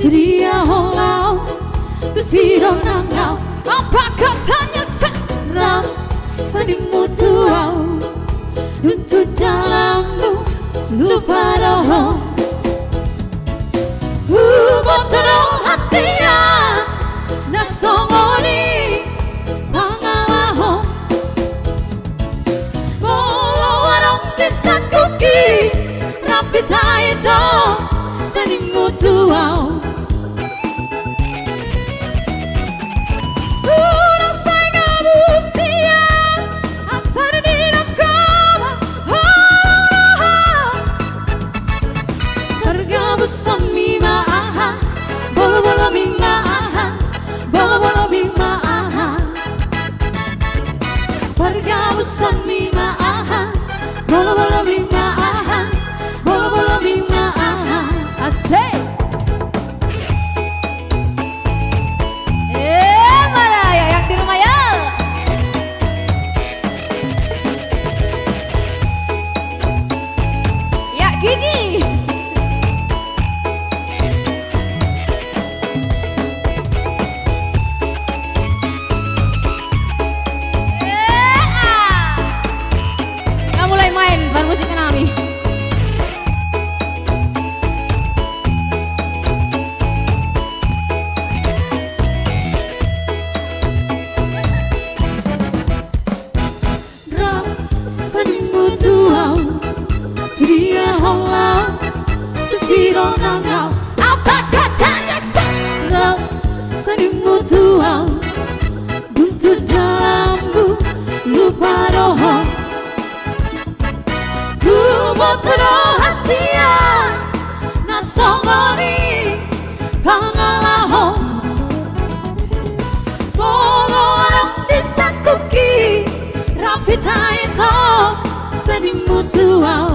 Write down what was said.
Dia holau Tersiram nangau Apa katanya serang Sedingmu tuau Untuk dalammu Lupa doh Botero hasia Nasongoni Pangalaho Bolo warong desa kuki Rapita itu Sedingmu tuau Dia holau Tersiram nangau Apa katanya serang Sedingmu tuau Buntu dalammu Lupa doho Ku botero hasia Nasongoni Pangalaho Bolo arang desa kuki Rapita itu Sedingmu tuau